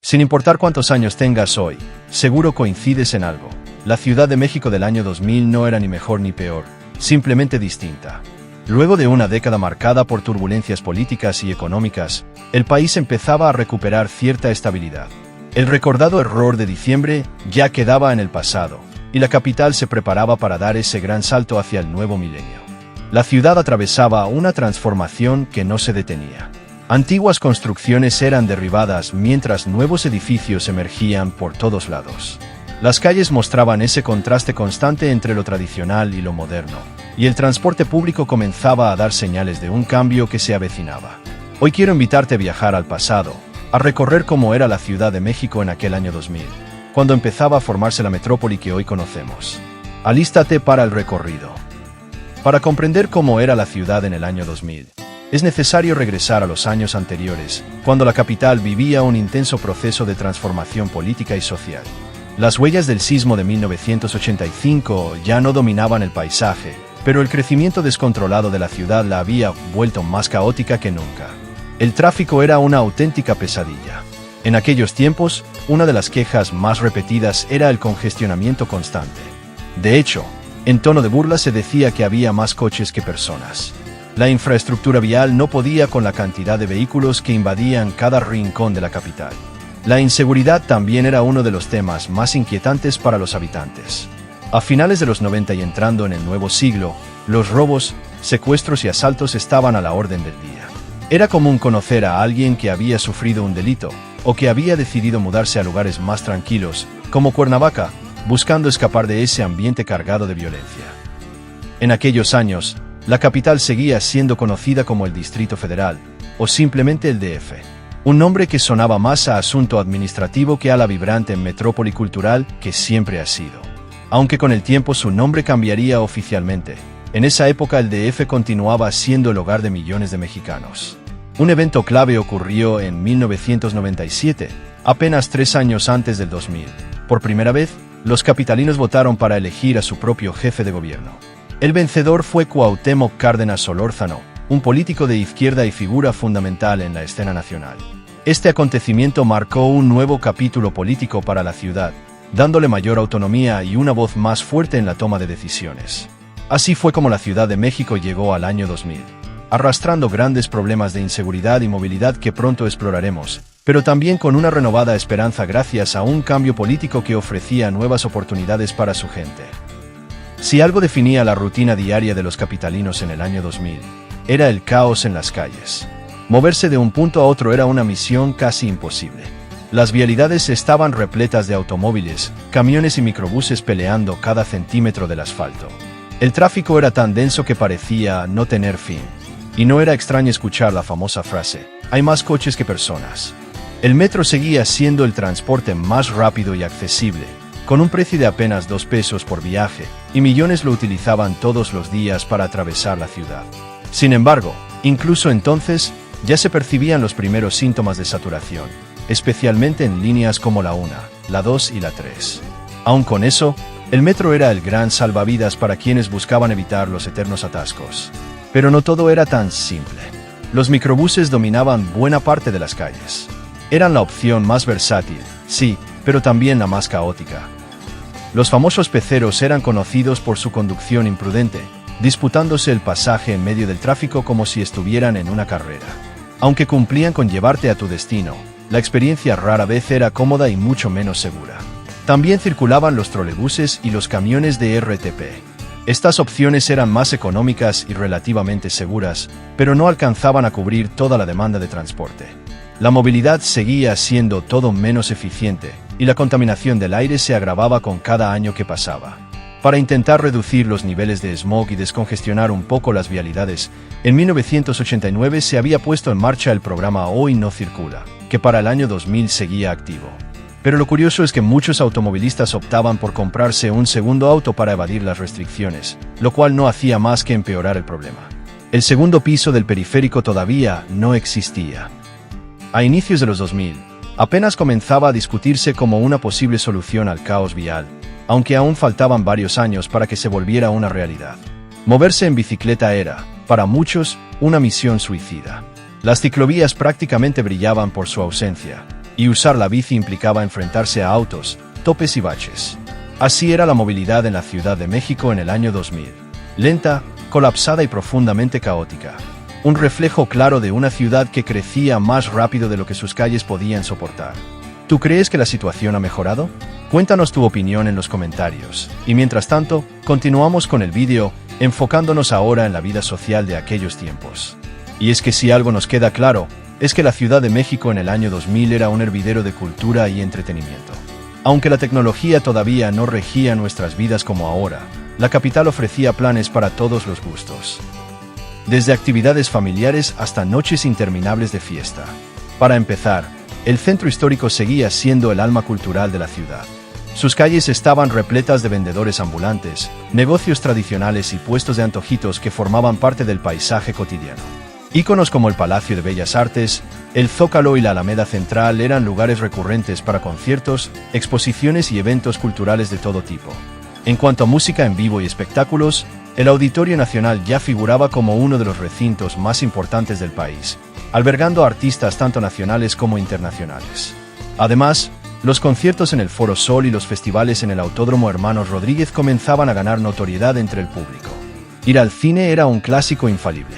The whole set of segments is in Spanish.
Sin importar cuántos años tengas hoy, seguro coincides en algo. La Ciudad de México del año 2000 no era ni mejor ni peor, simplemente distinta. Luego de una década marcada por turbulencias políticas y económicas, el país empezaba a recuperar cierta estabilidad. El recordado error de diciembre ya quedaba en el pasado, y la capital se preparaba para dar ese gran salto hacia el nuevo milenio. La ciudad atravesaba una transformación que no se detenía. Antiguas construcciones eran derribadas mientras nuevos edificios emergían por todos lados. Las calles mostraban ese contraste constante entre lo tradicional y lo moderno, y el transporte público comenzaba a dar señales de un cambio que se avecinaba. Hoy quiero invitarte a viajar al pasado, a recorrer cómo era la Ciudad de México en aquel año 2000, cuando empezaba a formarse la metrópoli que hoy conocemos. Alístate para el recorrido. Para comprender cómo era la ciudad en el año 2000, es necesario regresar a los años anteriores, cuando la capital vivía un intenso proceso de transformación política y social. Las huellas del sismo de 1985 ya no dominaban el paisaje, pero el crecimiento descontrolado de la ciudad la había vuelto más caótica que nunca. El tráfico era una auténtica pesadilla. En aquellos tiempos, una de las quejas más repetidas era el congestionamiento constante. De hecho, en tono de burla se decía que había más coches que personas. La infraestructura vial no podía con la cantidad de vehículos que invadían cada rincón de la capital. La inseguridad también era uno de los temas más inquietantes para los habitantes. A finales de los 90 y entrando en el nuevo siglo, los robos, secuestros y asaltos estaban a la orden del día. Era común conocer a alguien que había sufrido un delito, o que había decidido mudarse a lugares más tranquilos, como Cuernavaca, buscando escapar de ese ambiente cargado de violencia. En aquellos años, la capital seguía siendo conocida como el Distrito Federal, o simplemente el DF. Un nombre que sonaba más a asunto administrativo que a la vibrante metrópoli cultural que siempre ha sido. Aunque con el tiempo su nombre cambiaría oficialmente, en esa época el DF continuaba siendo el hogar de millones de mexicanos. Un evento clave ocurrió en 1997, apenas 3 años antes del 2000. Por primera vez, los capitalinos votaron para elegir a su propio jefe de gobierno. El vencedor fue Cuauhtémoc Cárdenas Solórzano, un político de izquierda y figura fundamental en la escena nacional. Este acontecimiento marcó un nuevo capítulo político para la ciudad, dándole mayor autonomía y una voz más fuerte en la toma de decisiones. Así fue como la Ciudad de México llegó al año 2000, arrastrando grandes problemas de inseguridad y movilidad que pronto exploraremos, pero también con una renovada esperanza gracias a un cambio político que ofrecía nuevas oportunidades para su gente. Si algo definía la rutina diaria de los capitalinos en el año 2000, era el caos en las calles. Moverse de un punto a otro era una misión casi imposible. Las vialidades estaban repletas de automóviles, camiones y microbuses peleando cada centímetro del asfalto. El tráfico era tan denso que parecía no tener fin. Y no era extraño escuchar la famosa frase, hay más coches que personas. El metro seguía siendo el transporte más rápido y accesible, con un precio de apenas 2 pesos por viaje, y millones lo utilizaban todos los días para atravesar la ciudad. Sin embargo, incluso entonces, ya se percibían los primeros síntomas de saturación, especialmente en líneas como la 1, la 2 y la 3. Aun con eso, el metro era el gran salvavidas para quienes buscaban evitar los eternos atascos. Pero no todo era tan simple. Los microbuses dominaban buena parte de las calles. Eran la opción más versátil, sí, pero también la más caótica. Los famosos peceros eran conocidos por su conducción imprudente, disputándose el pasaje en medio del tráfico como si estuvieran en una carrera. Aunque cumplían con llevarte a tu destino, la experiencia rara vez era cómoda y mucho menos segura. También circulaban los trolebuses y los camiones de RTP. Estas opciones eran más económicas y relativamente seguras, pero no alcanzaban a cubrir toda la demanda de transporte. La movilidad seguía siendo todo menos eficiente, y la contaminación del aire se agravaba con cada año que pasaba. Para intentar reducir los niveles de smog y descongestionar un poco las vialidades, en 1989 se había puesto en marcha el programa Hoy No Circula, que para el año 2000 seguía activo. Pero lo curioso es que muchos automovilistas optaban por comprarse un segundo auto para evadir las restricciones, lo cual no hacía más que empeorar el problema. El segundo piso del periférico todavía no existía. A inicios de los 2000, apenas comenzaba a discutirse como una posible solución al caos vial, aunque aún faltaban varios años para que se volviera una realidad. Moverse en bicicleta era, para muchos, una misión suicida. Las ciclovías prácticamente brillaban por su ausencia, y usar la bici implicaba enfrentarse a autos, topes y baches. Así era la movilidad en la Ciudad de México en el año 2000. Lenta, colapsada y profundamente caótica. Un reflejo claro de una ciudad que crecía más rápido de lo que sus calles podían soportar. ¿Tú crees que la situación ha mejorado? Cuéntanos tu opinión en los comentarios. Y mientras tanto, continuamos con el vídeo, enfocándonos ahora en la vida social de aquellos tiempos. Y es que si algo nos queda claro, es que la Ciudad de México en el año 2000 era un hervidero de cultura y entretenimiento. Aunque la tecnología todavía no regía nuestras vidas como ahora, la capital ofrecía planes para todos los gustos. Desde actividades familiares hasta noches interminables de fiesta. Para empezar, el centro histórico seguía siendo el alma cultural de la ciudad. Sus calles estaban repletas de vendedores ambulantes, negocios tradicionales y puestos de antojitos que formaban parte del paisaje cotidiano. Íconos como el Palacio de Bellas Artes, el Zócalo y la Alameda Central eran lugares recurrentes para conciertos, exposiciones y eventos culturales de todo tipo. En cuanto a música en vivo y espectáculos, el Auditorio Nacional ya figuraba como uno de los recintos más importantes del país, albergando artistas tanto nacionales como internacionales. Además, los conciertos en el Foro Sol y los festivales en el Autódromo Hermanos Rodríguez comenzaban a ganar notoriedad entre el público. Ir al cine era un clásico infalible.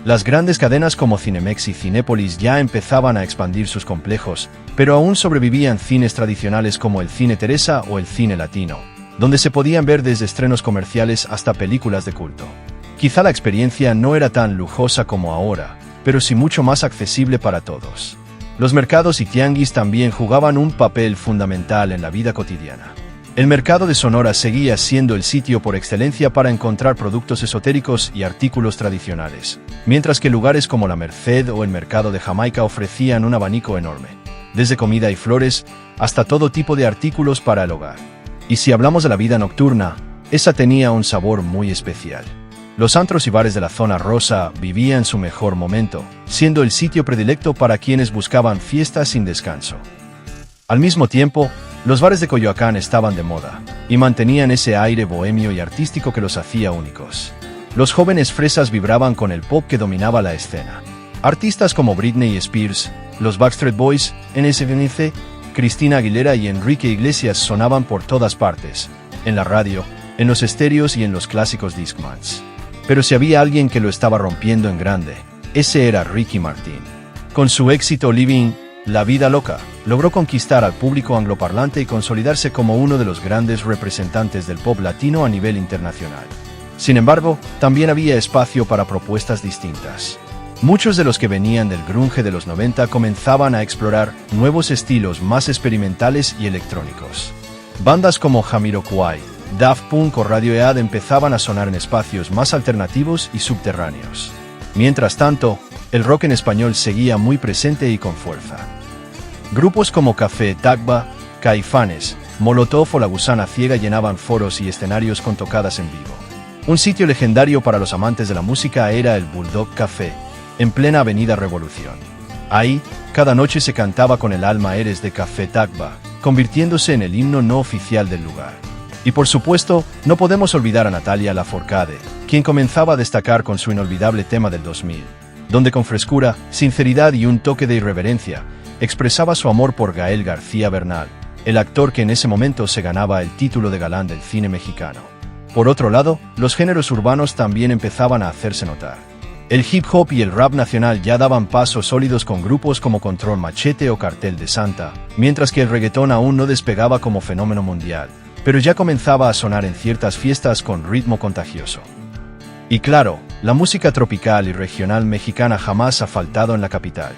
Las grandes cadenas como Cinemex y Cinépolis ya empezaban a expandir sus complejos, pero aún sobrevivían cines tradicionales como el Cine Teresa o el Cine Latino, donde se podían ver desde estrenos comerciales hasta películas de culto. Quizá la experiencia no era tan lujosa como ahora, pero sí mucho más accesible para todos. Los mercados y tianguis también jugaban un papel fundamental en la vida cotidiana. El mercado de Sonora seguía siendo el sitio por excelencia para encontrar productos esotéricos y artículos tradicionales, mientras que lugares como la Merced o el mercado de Jamaica ofrecían un abanico enorme, desde comida y flores hasta todo tipo de artículos para el hogar. Y si hablamos de la vida nocturna, esa tenía un sabor muy especial. Los antros y bares de la zona rosa vivían su mejor momento, siendo el sitio predilecto para quienes buscaban fiestas sin descanso. Al mismo tiempo, los bares de Coyoacán estaban de moda, y mantenían ese aire bohemio y artístico que los hacía únicos. Los jóvenes fresas vibraban con el pop que dominaba la escena. Artistas como Britney Spears, los Backstreet Boys, NSYNC, Christina Aguilera y Enrique Iglesias sonaban por todas partes, en la radio, en los estéreos y en los clásicos Discmans. Pero si había alguien que lo estaba rompiendo en grande, ese era Ricky Martin. Con su éxito Living, La Vida Loca, logró conquistar al público angloparlante y consolidarse como uno de los grandes representantes del pop latino a nivel internacional. Sin embargo, también había espacio para propuestas distintas. Muchos de los que venían del grunge de los 90 comenzaban a explorar nuevos estilos más experimentales y electrónicos. Bandas como Jamiroquai, Daft Punk o Radiohead empezaban a sonar en espacios más alternativos y subterráneos. Mientras tanto, el rock en español seguía muy presente y con fuerza. Grupos como Café Tacuba, Caifanes, Molotov o La Gusana Ciega llenaban foros y escenarios con tocadas en vivo. Un sitio legendario para los amantes de la música era el Bulldog Café, en plena Avenida Revolución. Ahí, cada noche se cantaba con el alma Eres de Café Tacuba, convirtiéndose en el himno no oficial del lugar. Y por supuesto, no podemos olvidar a Natalia Lafourcade, quien comenzaba a destacar con su inolvidable tema del 2000, donde con frescura, sinceridad y un toque de irreverencia, expresaba su amor por Gael García Bernal, el actor que en ese momento se ganaba el título de galán del cine mexicano. Por otro lado, los géneros urbanos también empezaban a hacerse notar. El hip hop y el rap nacional ya daban pasos sólidos con grupos como Control Machete o Cartel de Santa, mientras que el reggaetón aún no despegaba como fenómeno mundial, pero ya comenzaba a sonar en ciertas fiestas con ritmo contagioso. Y claro, la música tropical y regional mexicana jamás ha faltado en la capital.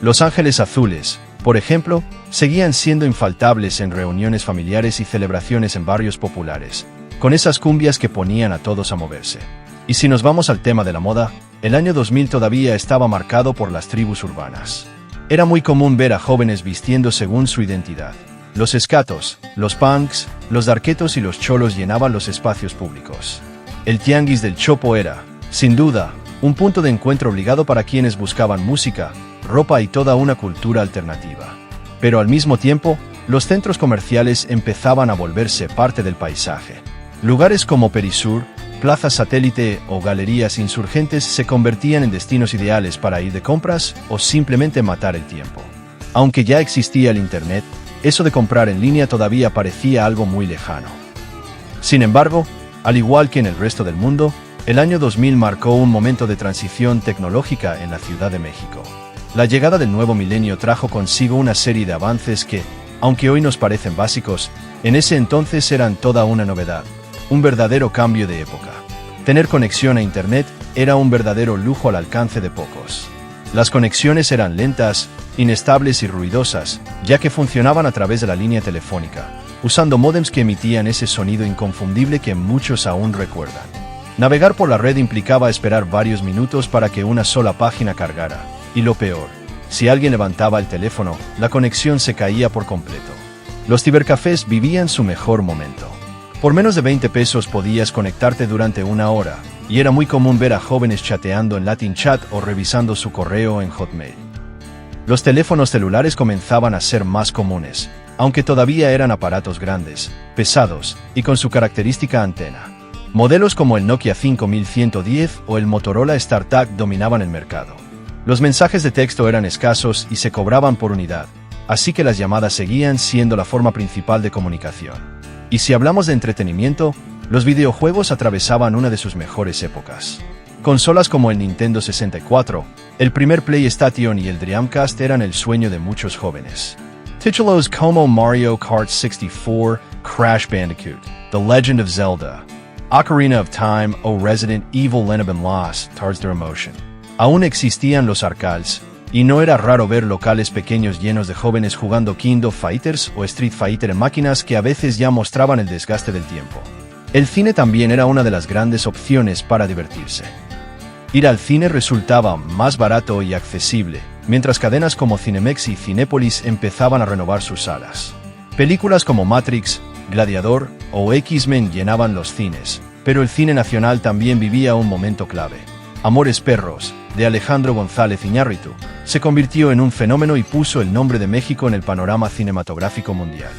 Los Ángeles Azules, por ejemplo, seguían siendo infaltables en reuniones familiares y celebraciones en barrios populares, con esas cumbias que ponían a todos a moverse. Y si nos vamos al tema de la moda, el año 2000 todavía estaba marcado por las tribus urbanas. Era muy común ver a jóvenes vistiendo según su identidad. Los escatos, los punks, los darquetos y los cholos llenaban los espacios públicos. El tianguis del Chopo era, sin duda, un punto de encuentro obligado para quienes buscaban música, ropa y toda una cultura alternativa. Pero al mismo tiempo, los centros comerciales empezaban a volverse parte del paisaje. Lugares como Perisur, Plaza Satélite o Galerías Insurgentes se convertían en destinos ideales para ir de compras o simplemente matar el tiempo. Aunque ya existía el Internet, eso de comprar en línea todavía parecía algo muy lejano. Sin embargo, al igual que en el resto del mundo, el año 2000 marcó un momento de transición tecnológica en la Ciudad de México. La llegada del nuevo milenio trajo consigo una serie de avances que, aunque hoy nos parecen básicos, en ese entonces eran toda una novedad, un verdadero cambio de época. Tener conexión a Internet era un verdadero lujo al alcance de pocos. Las conexiones eran lentas, inestables y ruidosas, ya que funcionaban a través de la línea telefónica, usando módems que emitían ese sonido inconfundible que muchos aún recuerdan. Navegar por la red implicaba esperar varios minutos para que una sola página cargara, y lo peor, si alguien levantaba el teléfono, la conexión se caía por completo. Los cibercafés vivían su mejor momento. Por menos de 20 pesos podías conectarte durante una hora, y era muy común ver a jóvenes chateando en Latin Chat o revisando su correo en Hotmail. Los teléfonos celulares comenzaban a ser más comunes, aunque todavía eran aparatos grandes, pesados y con su característica antena. Modelos como el Nokia 5110 o el Motorola StarTAC dominaban el mercado. Los mensajes de texto eran escasos y se cobraban por unidad, así que las llamadas seguían siendo la forma principal de comunicación. Y si hablamos de entretenimiento, los videojuegos atravesaban una de sus mejores épocas. Consolas como el Nintendo 64, el primer PlayStation y el Dreamcast eran el sueño de muchos jóvenes. Títulos como Mario Kart 64, Crash Bandicoot, The Legend of Zelda, Ocarina of Time o Resident Evil Lenaben Lost, Stars Their Emotion. Aún existían los arcades, y no era raro ver locales pequeños llenos de jóvenes jugando King of Fighters o Street Fighter en máquinas que a veces ya mostraban el desgaste del tiempo. El cine también era una de las grandes opciones para divertirse. Ir al cine resultaba más barato y accesible, mientras cadenas como Cinemex y Cinépolis empezaban a renovar sus salas. Películas como Matrix, Gladiador o X-Men llenaban los cines, pero el cine nacional también vivía un momento clave. Amores Perros, de Alejandro González Iñárritu, se convirtió en un fenómeno y puso el nombre de México en el panorama cinematográfico mundial.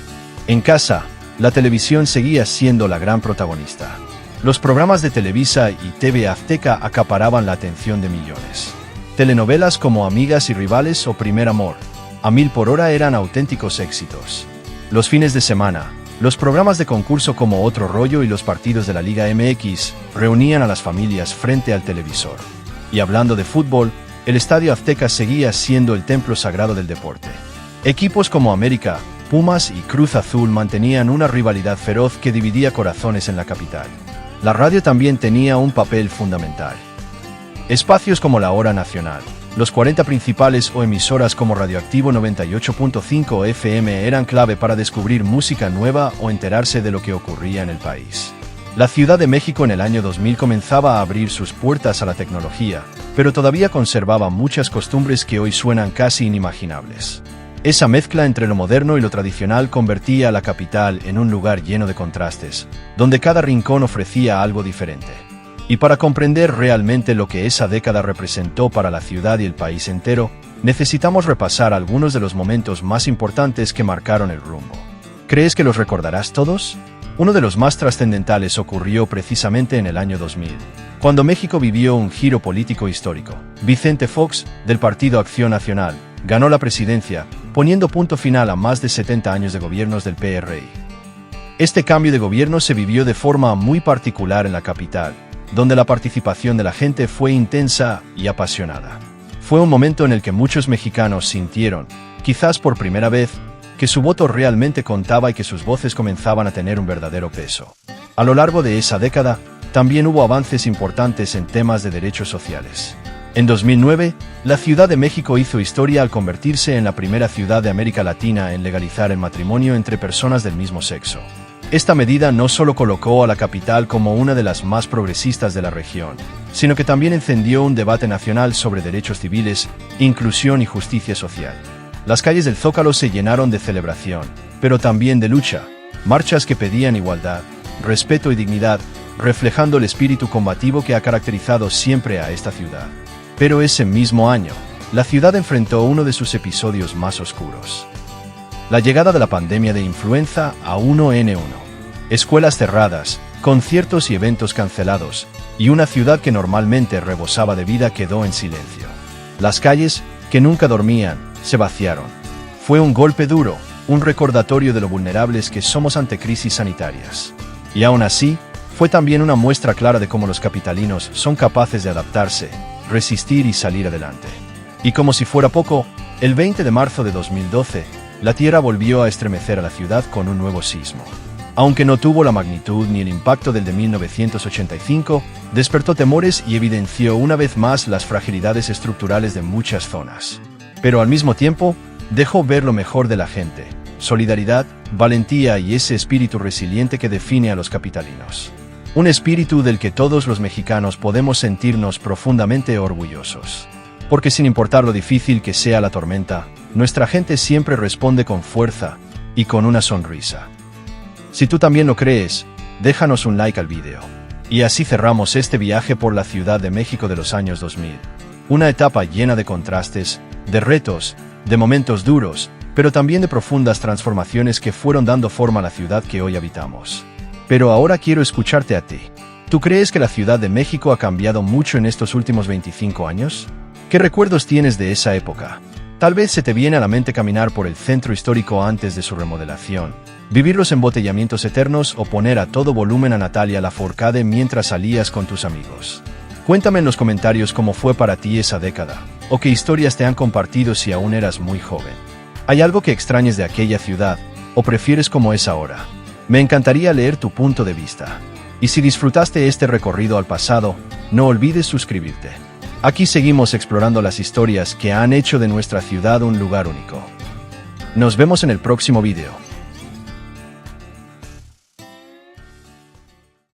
En casa, la televisión seguía siendo la gran protagonista. Los programas de Televisa y TV Azteca acaparaban la atención de millones. Telenovelas como Amigas y Rivales o Primer Amor, a 1000 por hora eran auténticos éxitos. Los fines de semana, los programas de concurso como Otro Rollo y los partidos de la Liga MX reunían a las familias frente al televisor. Y hablando de fútbol, el Estadio Azteca seguía siendo el templo sagrado del deporte. Equipos como América, Pumas y Cruz Azul mantenían una rivalidad feroz que dividía corazones en la capital. La radio también tenía un papel fundamental. Espacios como la Hora Nacional, los 40 principales o emisoras como Radioactivo 98.5 FM eran clave para descubrir música nueva o enterarse de lo que ocurría en el país. La Ciudad de México en el año 2000 comenzaba a abrir sus puertas a la tecnología, pero todavía conservaba muchas costumbres que hoy suenan casi inimaginables. Esa mezcla entre lo moderno y lo tradicional convertía a la capital en un lugar lleno de contrastes, donde cada rincón ofrecía algo diferente. Y para comprender realmente lo que esa década representó para la ciudad y el país entero, necesitamos repasar algunos de los momentos más importantes que marcaron el rumbo. ¿Crees que los recordarás todos? Uno de los más trascendentales ocurrió precisamente en el año 2000, cuando México vivió un giro político histórico. Vicente Fox, del Partido Acción Nacional, ganó la presidencia, poniendo punto final a más de 70 años de gobiernos del PRI. Este cambio de gobierno se vivió de forma muy particular en la capital, donde la participación de la gente fue intensa y apasionada. Fue un momento en el que muchos mexicanos sintieron, quizás por primera vez, que su voto realmente contaba y que sus voces comenzaban a tener un verdadero peso. A lo largo de esa década, también hubo avances importantes en temas de derechos sociales. En 2009, la Ciudad de México hizo historia al convertirse en la primera ciudad de América Latina en legalizar el matrimonio entre personas del mismo sexo. Esta medida no solo colocó a la capital como una de las más progresistas de la región, sino que también encendió un debate nacional sobre derechos civiles, inclusión y justicia social. Las calles del Zócalo se llenaron de celebración, pero también de lucha, marchas que pedían igualdad, respeto y dignidad, reflejando el espíritu combativo que ha caracterizado siempre a esta ciudad. Pero ese mismo año, la ciudad enfrentó uno de sus episodios más oscuros. La llegada de la pandemia de influenza H1N1. Escuelas cerradas, conciertos y eventos cancelados, y una ciudad que normalmente rebosaba de vida quedó en silencio. Las calles, que nunca dormían, se vaciaron. Fue un golpe duro, un recordatorio de lo vulnerables que somos ante crisis sanitarias. Y aún así, fue también una muestra clara de cómo los capitalinos son capaces de adaptarse, resistir y salir adelante. Y como si fuera poco, el 20 de marzo de 2012, la Tierra volvió a estremecer a la ciudad con un nuevo sismo. Aunque no tuvo la magnitud ni el impacto del de 1985, despertó temores y evidenció una vez más las fragilidades estructurales de muchas zonas. Pero al mismo tiempo, dejó ver lo mejor de la gente: solidaridad, valentía y ese espíritu resiliente que define a los capitalinos. Un espíritu del que todos los mexicanos podemos sentirnos profundamente orgullosos. Porque sin importar lo difícil que sea la tormenta, nuestra gente siempre responde con fuerza y con una sonrisa. Si tú también lo crees, déjanos un like al video. Y así cerramos este viaje por la Ciudad de México de los años 2000. Una etapa llena de contrastes, de retos, de momentos duros, pero también de profundas transformaciones que fueron dando forma a la ciudad que hoy habitamos. Pero ahora quiero escucharte a ti. ¿Tú crees que la Ciudad de México ha cambiado mucho en estos últimos 25 años? ¿Qué recuerdos tienes de esa época? Tal vez se te viene a la mente caminar por el centro histórico antes de su remodelación, vivir los embotellamientos eternos o poner a todo volumen a Natalia Lafourcade mientras salías con tus amigos. Cuéntame en los comentarios cómo fue para ti esa década, o qué historias te han compartido si aún eras muy joven. ¿Hay algo que extrañes de aquella ciudad, o prefieres como es ahora? Me encantaría leer tu punto de vista. Y si disfrutaste este recorrido al pasado, no olvides suscribirte. Aquí seguimos explorando las historias que han hecho de nuestra ciudad un lugar único. Nos vemos en el próximo video.